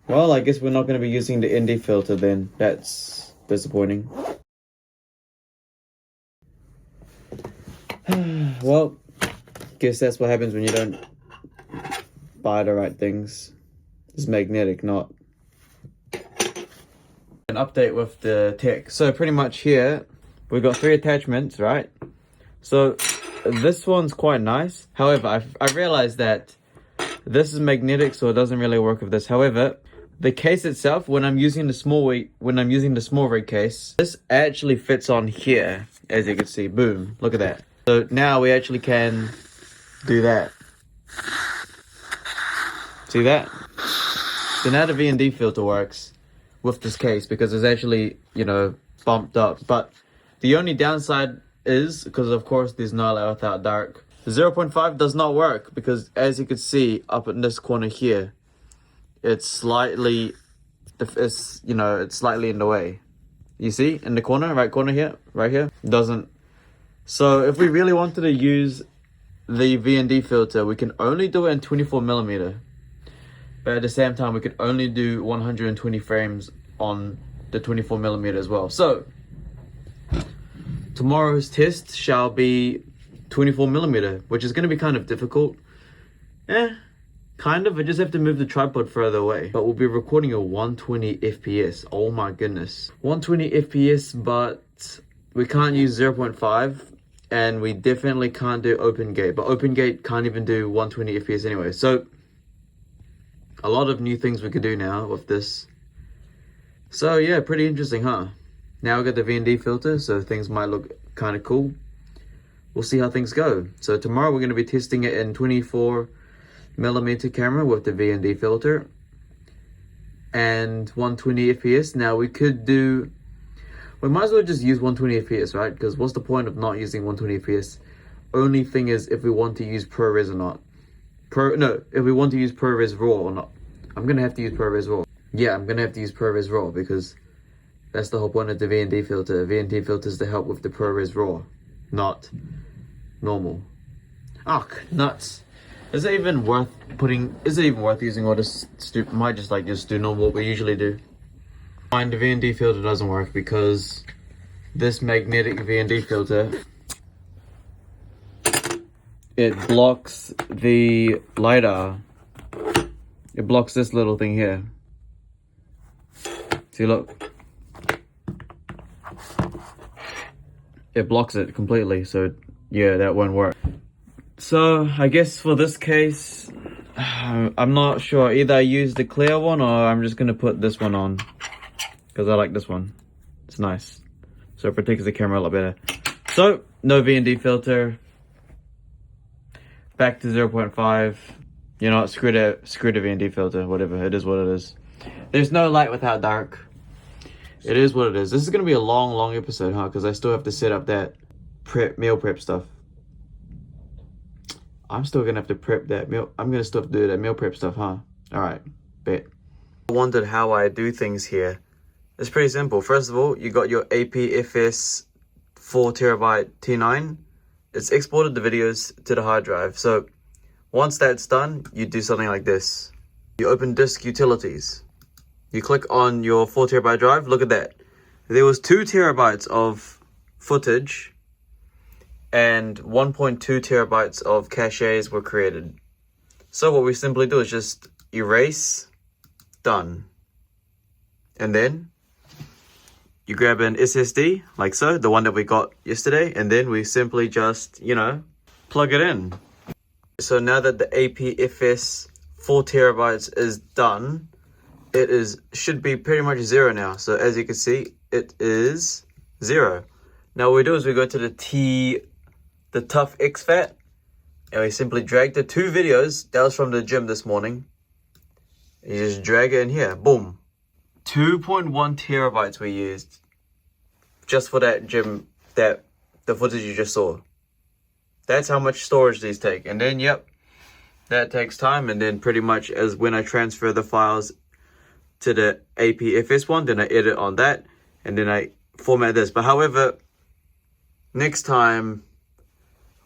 Well, I guess we're not going to be using the ND filter then. That's disappointing. Well, guess that's what happens when you don't buy the right things. It's magnetic, not. An update with the tech. So pretty much here, we've got 3 attachments, right? So this one's quite nice. However, I realized that this is magnetic, so it doesn't really work with this. However, the case itself, when I'm using the small rig case, this actually fits on here, as you can see. Boom! Look at that. So now we actually can do that. See that? So now the V&D filter works with this case because it's actually, you know, bumped up. But the only downside is, because of course there's no light without dark, 0.5 does not work because, as you can see up in this corner here, it's slightly in the way. You see in the corner, right corner here, right here, doesn't. So if we really wanted to use the V&D filter, we can only do it in 24mm, but at the same time we could only do 120 frames on the 24mm as well. So tomorrow's test shall be 24mm, which is going to be kind of difficult. Kind of. I just have to move the tripod further away. But we'll be recording a 120 FPS. Oh my goodness. 120 FPS, but we can't use 0.5. And we definitely can't do OpenGate. But OpenGate can't even do 120 FPS anyway. So a lot of new things we could do now with this. So yeah, pretty interesting, huh? Now we got the V&D filter, so things might look kind of cool. We'll see how things go. So tomorrow we're going to be testing it in 24mm camera with the V&D filter and 120 FPS. Now we might as well just use 120 FPS, right? Because what's the point of not using 120 FPS? Only thing is if we want to use ProRes or not. If we want to use ProRes RAW or not. I'm going to have to use ProRes RAW. Yeah, I'm going to have to use ProRes RAW because that's the whole point of the V&D filter. V&D filter is to help with the ProRes RAW, not normal. Ah, nuts. Is it even worth using all this stupid? Might just do normal what we usually do. Fine, the V&D filter doesn't work because this magnetic V&D filter, it blocks the LiDAR. It blocks this little thing here. See, look. It blocks it completely, so yeah, that won't work. So I guess for this case, I'm not sure. Either I use the clear one or I'm just gonna put this one on because I like this one. It's nice, so it protects the camera a lot better. So no V&D filter. Back to 0.5. You know what? Screw the V&D filter. Whatever. It is what it is. There's no light without dark. It is what it is. This is gonna be a long episode, huh? Because I still have to set up that meal prep stuff. I'm still gonna have to prep that meal. I'm gonna still have to do that meal prep stuff, huh? All right, bet. I wondered how I do things here. It's pretty simple. First of all, you got your APFS 4TB T9. It's exported the videos to the hard drive. So once that's done, you do something like this. You open Disk Utilities. You click on your 4TB drive. Look at that. There was 2 TB of footage and 1.2 TB of caches were created. So what we simply do is just erase, done. And then you grab an SSD, like so, the one that we got yesterday, and then we simply just, plug it in. So now that the APFS 4 TB is done, it should be pretty much 0 now. So as you can see, it is 0. Now what we do is we go to the Tough exFAT, and we simply drag the 2 videos. That was from the gym this morning. You just drag it in here, boom. 2.1 TB we used just for that gym, the footage you just saw. That's how much storage these take. And then, yep, that takes time. And then pretty much as when I transfer the files to the APFS one, then I edit on that, and then I format this. But however, next time,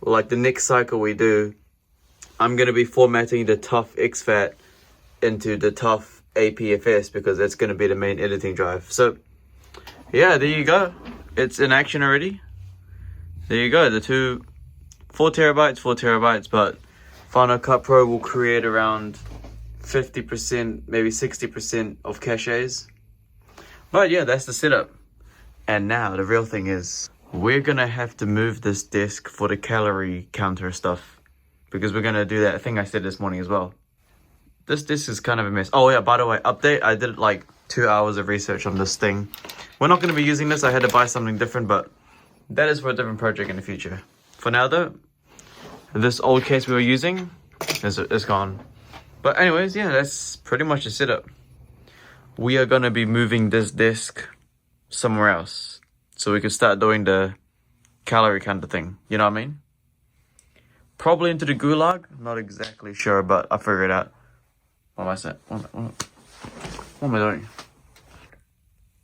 like the next cycle we do, I'm going to be formatting the TUF exFAT into the TUF APFS because that's going to be the main editing drive. So yeah, there you go. It's in action already. There you go. The 4 terabytes, but Final Cut Pro will create around 50%, maybe 60% of caches. But yeah, that's the setup. And now the real thing is, we're gonna have to move this disk for the calorie counter stuff, because we're gonna do that thing I said this morning as well. This disk is kind of a mess. Oh yeah, by the way, update, I did like 2 hours of research on this thing. We're not gonna be using this. I had to buy something different, but that is for a different project in the future. For now though, this old case we were using is gone. But anyways, yeah, that's pretty much the setup. We are gonna be moving this disk somewhere else, so we can start doing the calorie counter thing. You know what I mean? Probably into the gulag. I'm not exactly sure, but I'll figure it out. What am I saying? What am I doing?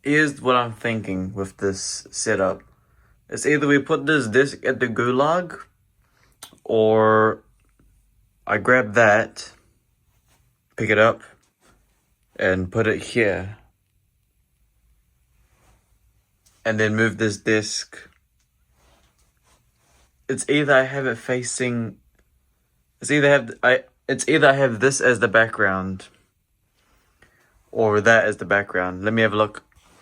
Here's what I'm thinking with this setup. It's either we put this disk at the gulag, or I grab that, pick it up, and put it here. And then move this disk. It's either I have it facing, it's either I have this as the background or that as the background. Let me have a look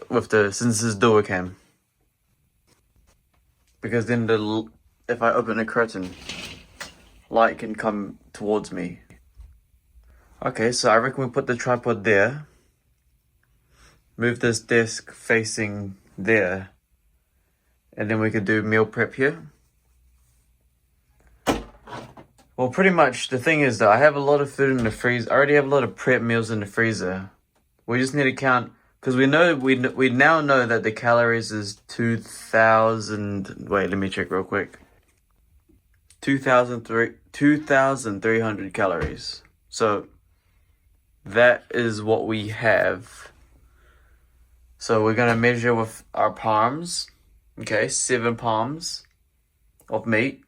with since this is dual cam. Because then if I open the curtain, light can come towards me. Okay, so I reckon we put the tripod there. Move this disk facing there. And then we could do meal prep here. Well, pretty much the thing is that I have a lot of food in the freezer. I already have a lot of prep meals in the freezer. We just need to count, because we now know that the calories is 2,000. Wait, let me check real quick. 2,300 calories. So that is what we have. So we're gonna measure with our palms. Okay, 7 palms of meat.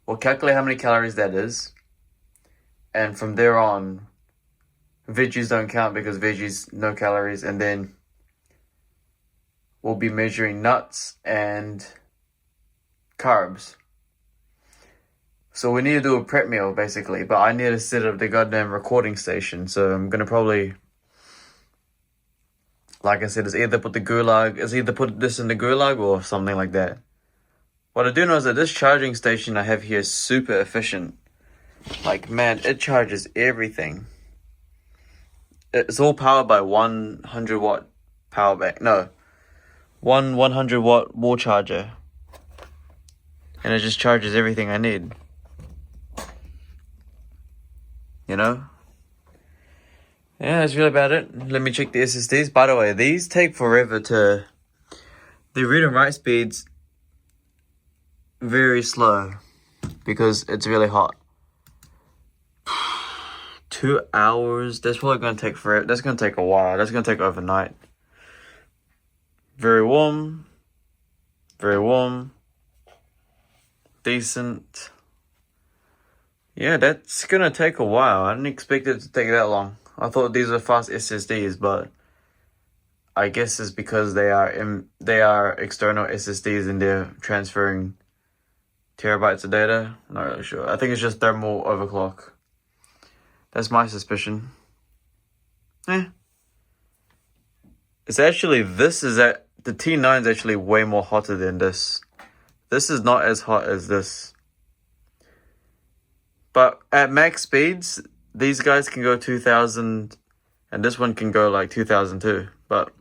We'll calculate how many calories that is. And from there on, veggies don't count because veggies, no calories. And then we'll be measuring nuts and carbs. So we need to do a prep meal basically, but I need to set up the goddamn recording station. So I'm gonna probably, like I said, it's either put this in the gulag or something like that. What I do know is that this charging station I have here is super efficient. Like, man, it charges everything. It's all powered by 100 watt power bank. No, one 100 watt wall charger. And it just charges everything I need. You know? Yeah, that's really about it. Let me check the SSDs. By the way, these take forever the read and write speeds very slow because it's really hot. 2 hours, that's probably going to take forever. That's going to take a while. That's going to take overnight. Very warm. Very warm. Decent. Yeah, that's going to take a while. I didn't expect it to take that long. I thought these were fast SSDs, but I guess it's because they are external SSDs and they're transferring terabytes of data. I'm not really sure. I think it's just thermal overclock. That's my suspicion. It's actually, the T9 is actually way more hotter than this. This is not as hot as this. But at max speeds, these guys can go 2,000 and this one can go like 2,002. But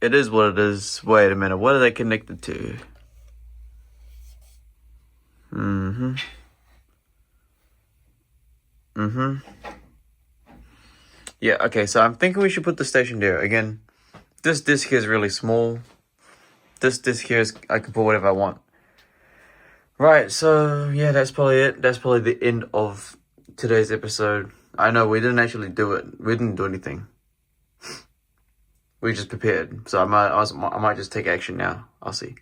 it is what it is. Wait a minute, what are they connected to? Yeah, okay, so I'm thinking we should put the station there. Again, this disc here is really small. This disc here is, I can put whatever I want. Right, so yeah, that's probably it. That's probably the end of today's episode. I know we didn't actually do it. We didn't do anything. We just prepared. So I might just take action now. I'll see.